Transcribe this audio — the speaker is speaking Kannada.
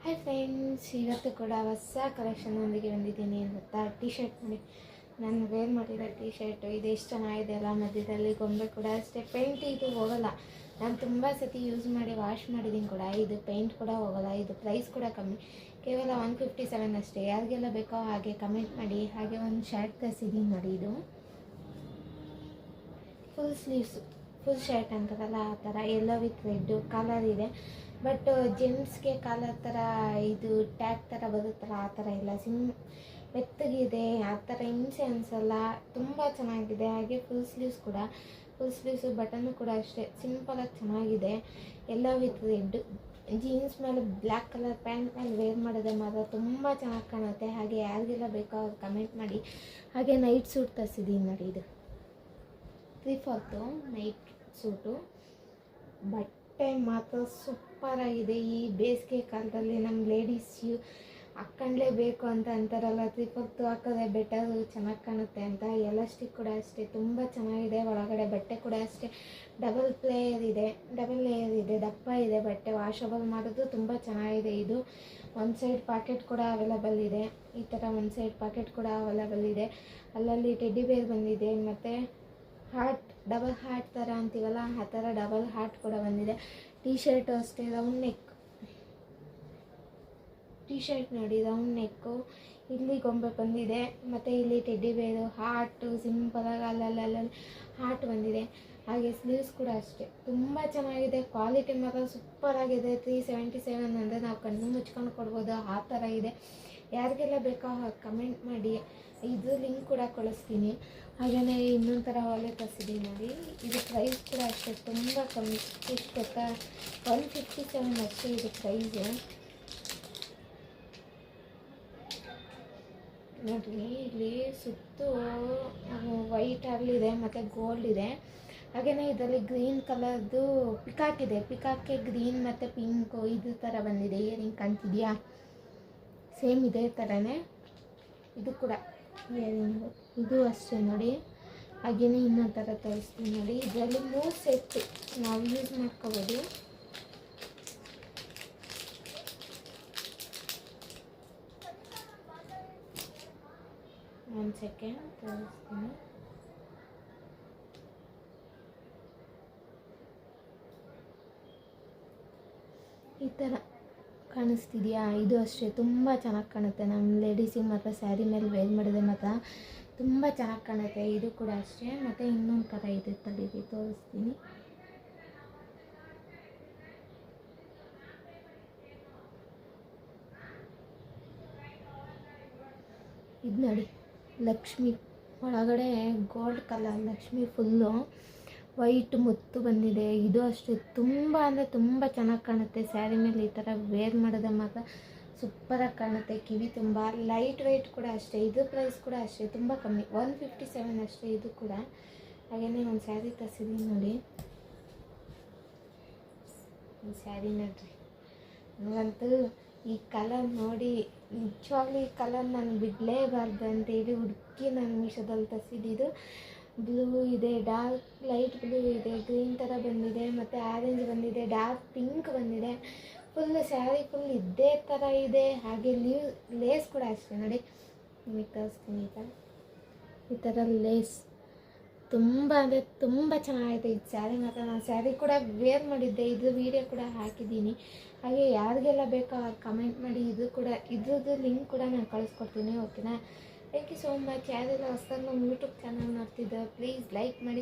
ಹಾಯ್ ಫ್ರೆಂಡ್ಸ್, ಇವತ್ತು ಕೂಡ ಹೊಸ ಕಲೆಕ್ಷನ್ನೊಂದಿಗೆ ಬಂದಿದ್ದೀನಿ ಅಂತ ಟಿ ಶರ್ಟ್ ನೋಡಿ. ನಾನು ವೇರ್ ಮಾಡಿರೋ ಟಿ ಶರ್ಟು ಇದು ಎಷ್ಟು ಚೆನ್ನಾಗಿದೆ ಅಲ್ಲ. ಮಧ್ಯದಲ್ಲಿ ಗೊಂಬೆ ಕೂಡ ಅಷ್ಟೇ. ಪೇಂಟ್ ಇದು ಹೋಗಲ್ಲ. ನಾನು ತುಂಬ ಸತಿ ಯೂಸ್ ಮಾಡಿ ವಾಶ್ ಮಾಡಿದ್ದೀನಿ ಕೂಡ. ಇದು ಪೇಂಟ್ ಕೂಡ ಹೋಗಲ್ಲ. ಇದು ಪ್ರೈಸ್ ಕೂಡ ಕಮ್ಮಿ, ಕೇವಲ 157 ಅಷ್ಟೇ. ಯಾರಿಗೆಲ್ಲ ಬೇಕೋ ಹಾಗೆ ಕಮೆಂಟ್ ಮಾಡಿ. ಹಾಗೆ ಒಂದು ಶರ್ಟ್ ತರಿಸಿದ್ದೀನಿ ನೋಡಿ. ಇದು ಫುಲ್ ಸ್ಲೀವ್ಸ್, ಫುಲ್ ಶರ್ಟ್ ಅಂತಾರಲ್ಲ ಆ ಥರ, ಎಲ್ಲೋ ವಿತ್ ರೆಡ್ಡು ಕಲರ್ ಇದೆ. ಬಟ್ ಜೆಂಟ್ಸ್ಗೆ ಕಾಲರ್ ಥರ ಇದು ಟ್ಯಾಗ್ ಥರ ಬರುತ್ತಲ್ಲ ಆ ಥರ ಇಲ್ಲ. ಮೆತ್ತಗಿದೆ, ಆ ಥರ ಹಿಂಸೆ ಅನಿಸಲ್ಲ. ತುಂಬ ಚೆನ್ನಾಗಿದೆ. ಹಾಗೆ ಫುಲ್ ಸ್ಲೀವ್ಸ್ ಕೂಡ, ಫುಲ್ ಸ್ಲೀವ್ಸು ಬಟನ್ನು ಕೂಡ ಅಷ್ಟೇ ಸಿಂಪಲಾಗಿ ಚೆನ್ನಾಗಿದೆ. ಎಲ್ಲ ವಿತ್ ರೆಡ್ ಜೀನ್ಸ್ ಮೇಲೆ ಬ್ಲ್ಯಾಕ್ ಕಲರ್ ಪ್ಯಾಂಟ್ ಮೇಲೆ ವೇರ್ ಮಾಡಿದ್ರೆ ಮಾತ್ರ ತುಂಬ ಚೆನ್ನಾಗಿ ಕಾಣುತ್ತೆ. ಹಾಗೆ ಯಾರಿಗೆಲ್ಲ ಬೇಕೋ ಅವ್ರು ಕಮೆಂಟ್ ಮಾಡಿ. ಹಾಗೆ ನೈಟ್ ಸೂಟ್ ತರಿಸಿದ್ದೀನಿ ನೋಡಿ. ಇದು 3/4 ನೈಟ್ ಸೂಟು. ಬಟ್ಟೆ ಮಾತ್ರ ಸೂಪರಾಗಿದೆ. ಈ ಬೇಸಿಗೆ ಕಾಲದಲ್ಲಿ ನಮ್ಮ ಲೇಡೀಸ್ ಹಾಕ್ಕೊಂಡ್ಲೇಬೇಕು ಅಂತ ಅಂತಾರಲ್ಲ, 3/4 ಹಾಕಿದ್ರೆ ಬೆಟರು, ಚೆನ್ನಾಗಿ ಕಾಣುತ್ತೆ ಅಂತ. ಎಲಾಸ್ಟಿಕ್ ಕೂಡ ಅಷ್ಟೇ ತುಂಬ ಚೆನ್ನಾಗಿದೆ. ಒಳಗಡೆ ಬಟ್ಟೆ ಕೂಡ ಅಷ್ಟೇ ಡಬಲ್ ಲೇಯರ್ ಇದೆ, ದಪ್ಪ ಇದೆ ಬಟ್ಟೆ. ವಾಷಬಲ್ ಮಾಡೋದು ತುಂಬ ಚೆನ್ನಾಗಿದೆ. ಇದು ಒಂದು ಸೈಡ್ ಪಾಕೆಟ್ ಕೂಡ ಅವೈಲಬಲ್ ಇದೆ. ಈ ಥರ ಒಂದು ಸೈಡ್ ಪಾಕೆಟ್ ಕೂಡ ಅವೈಲಬಲ್ ಇದೆ. ಅಲ್ಲಲ್ಲಿ ಟೆಡ್ಡಿ ಬೇರ್ ಬಂದಿದೆ, ಮತ್ತು ಹಾರ್ಟ್, ಡಬಲ್ ಹಾರ್ಟ್ ಥರ ಅಂತೀವಲ್ಲ ಆ ಥರ ಡಬಲ್ ಹಾರ್ಟ್ ಕೂಡ ಬಂದಿದೆ. ಟಿ ಶರ್ಟು ಅಷ್ಟೇ ರೌಂಡ್ ನೆಕ್. ಟಿ ಶರ್ಟ್ ನೋಡಿ, ರೌಂಡ್ ನೆಕ್ಕು. ಇಲ್ಲಿ ಗೊಂಬೆ ಬಂದಿದೆ, ಮತ್ತು ಇಲ್ಲಿ ಟೆಡ್ಡಿ ಬೇರು, ಹಾರ್ಟು ಸಿಂಪಲಾಗಿ ಅಲ್ಲಲ್ಲಿ ಹಾರ್ಟ್ ಬಂದಿದೆ. ಹಾಗೆ ಸ್ಲೀವ್ಸ್ ಕೂಡ ಅಷ್ಟೇ ತುಂಬ ಚೆನ್ನಾಗಿದೆ. ಕ್ವಾಲಿಟಿ ಮಾತ್ರ ಸೂಪರಾಗಿದೆ. 377 ಅಂದರೆ ನಾವು ಕಣ್ಣು ಮುಚ್ಕೊಂಡು ಕೊಡ್ಬೋದು, ಆ ಥರ ಇದೆ. ಯಾರಿಗೆಲ್ಲ ಬೇಕೋ ಕಮೆಂಟ್ ಮಾಡಿ. ಇದು ಲಿಂಕ್ ಕೂಡ ಕಳಿಸ್ತೀನಿ. ಹಾಗೆಯೇ ಇನ್ನೊಂದು ಥರ ಹೊಲೆ ತರಿಸಿದ್ದೀನಿ ನೋಡಿ. ಇದು ಪ್ರೈಸ್ ಕೂಡ ಅಷ್ಟೇ ತುಂಬ ಕಮ್ಮಿ. ಎಷ್ಟು ಗೊತ್ತಾ, 157 ಅಷ್ಟೇ ಇದು ಪ್ರೈಸು. ನೋಡಿರಿ, ಇಲ್ಲಿ ಸುತ್ತು ವೈಟ್ ಆಗಲಿದೆ ಮತ್ತು ಗೋಲ್ಡ್ ಇದೆ. ಹಾಗೆಯೇ ಇದರಲ್ಲಿ ಗ್ರೀನ್ ಕಲರ್ದು ಪಿಕಾಕ್ ಇದೆ. ಪಿಕಾಕ್ಗೆ ಗ್ರೀನ್ ಮತ್ತು ಪಿಂಕು ಇದು ಥರ ಬಂದಿದೆ. ಇಯರಿಂಗ್ ಕಾಣ್ತಿದೆಯಾ? ಸೇಮ್ ಇದೇ ಥರನೇ ಇದು ಕೂಡ ಇಯರಿಂಗು. ಇದು ಅಷ್ಟೇ ನೋಡಿ. ಹಾಗೆಯೇ ಇನ್ನೊಂದು ಥರ ತರಿಸ್ತೀನಿ ನೋಡಿ. ಇದರಲ್ಲಿ 3 ಸೆಟ್ ನಾವು ಯೂಸ್ ಮಾಡ್ಕೋಬೋದು. ಒಂದು ಸೆಕೆಂಡ್ ತೋರಿಸ್ತೀನಿ. ಈ ಥರ ಕಾಣಿಸ್ತಿದೆಯಾ? ಇದು ಅಷ್ಟೇ ತುಂಬ ಚೆನ್ನಾಗಿ ಕಾಣುತ್ತೆ. ನಮ್ಮ ಲೇಡೀಸಿಗೆ ಮಾತ್ರ ಸ್ಯಾರಿ ಮೇಲೆ ವೇರ್ ಮಾಡಿದ್ರೆ ಮಾತ್ರ ತುಂಬ ಚೆನ್ನಾಗಿ ಕಾಣುತ್ತೆ. ಇದು ಕೂಡ ಅಷ್ಟೇ. ಮತ್ತು ಇನ್ನೊಂದು ಥರ ಇದೆ, ತಡೀರಿ ತೋರಿಸ್ತೀನಿ. ಇದು ನೋಡಿ, ಲಕ್ಷ್ಮಿ ಒಳಗಡೆ gold colour Lakshmi, full white ಮುತ್ತು ಬಂದಿದೆ. ಇದು ಅಷ್ಟೇ ತುಂಬ ಅಂದರೆ ತುಂಬ ಚೆನ್ನಾಗಿ ಕಾಣುತ್ತೆ. ಸ್ಯಾರಿ ಮೇಲೆ ಈ ಥರ ವೇರ್ ಮಾಡಿದ್ರೆ ಮಾತ್ರ ಸೂಪರಾಗಿ ಕಾಣುತ್ತೆ. ಕಿವಿ ತುಂಬ ಲೈಟ್ ವೆಯ್ಟ್ ಕೂಡ ಅಷ್ಟೇ. ಇದು ಪ್ರೈಸ್ ಕೂಡ ಅಷ್ಟೇ ತುಂಬ ಕಮ್ಮಿ, 157 ಅಷ್ಟೇ ಇದು ಕೂಡ. ಹಾಗೆಯೇ ಒಂದು ಸ್ಯಾರಿ ತರಿಸಿದ್ದೀನಿ ನೋಡಿ. ಈ ಸ್ಯಾರಿ ನೋಡ್ರಿ, ನನಗಂತೂ ಈ ಕಲರ್ ನೋಡಿ ನಿಜವಾಗ್ಲೂ ಈ ಕಲರ್ ನಾನು ಬಿಡಲೇಬಾರ್ದು ಅಂತೇಳಿ ಹುಡುಕಿ ನಾನು ಮೀಶೋದಲ್ಲಿ ತರಿಸಿದ್ದು. ಬ್ಲೂ ಇದೆ, ಡಾರ್ಕ್ ಲೈಟ್ ಬ್ಲೂ ಇದೆ, ಗ್ರೀನ್ ಥರ ಬಂದಿದೆ, ಮತ್ತು ಆರೆಂಜ್ ಬಂದಿದೆ, ಡಾರ್ಕ್ ಪಿಂಕ್ ಬಂದಿದೆ. ಫುಲ್ ಸ್ಯಾರಿ ಫುಲ್ ಇದೇ ಥರ ಇದೆ. ಹಾಗೆ ಲೇಸ್ ಕೂಡ ಅಷ್ಟೇ ನೋಡಿ, ನಿಮಗೆ ತೋರಿಸ್ತೀನಿ. ಈ ಥರ ಲೇಸ್ ತುಂಬ ಅಂದರೆ ತುಂಬ ಚೆನ್ನಾಗಿದೆ. ಇದು ಸ್ಯಾರಿ ಮಾತ್ರ ನಾನು ಸ್ಯಾರಿ ಕೂಡ ವೇರ್ ಮಾಡಿದ್ದೆ. ಇದು ವೀಡಿಯೋ ಕೂಡ ಹಾಕಿದ್ದೀನಿ. ಹಾಗೆ ಯಾರಿಗೆಲ್ಲ ಬೇಕೋ ಅವ್ರು ಕಮೆಂಟ್ ಮಾಡಿ. ಇದು ಕೂಡ ಇದ್ರದ್ದು ಲಿಂಕ್ ಕೂಡ ನಾನು ಕಳಿಸ್ಕೊಡ್ತೀನಿ, ಓಕೆನಾ? Thank you so much. ಯಾರೆಲ್ಲ ಹೊಸದಾಗಿ ನಮ್ಮ ಯೂಟ್ಯೂಬ್ ಚಾನಲ್ ನೋಡ್ತಿದ್ದೆ ಪ್ಲೀಸ್ ಲೈಕ್ ಮಾಡಿ,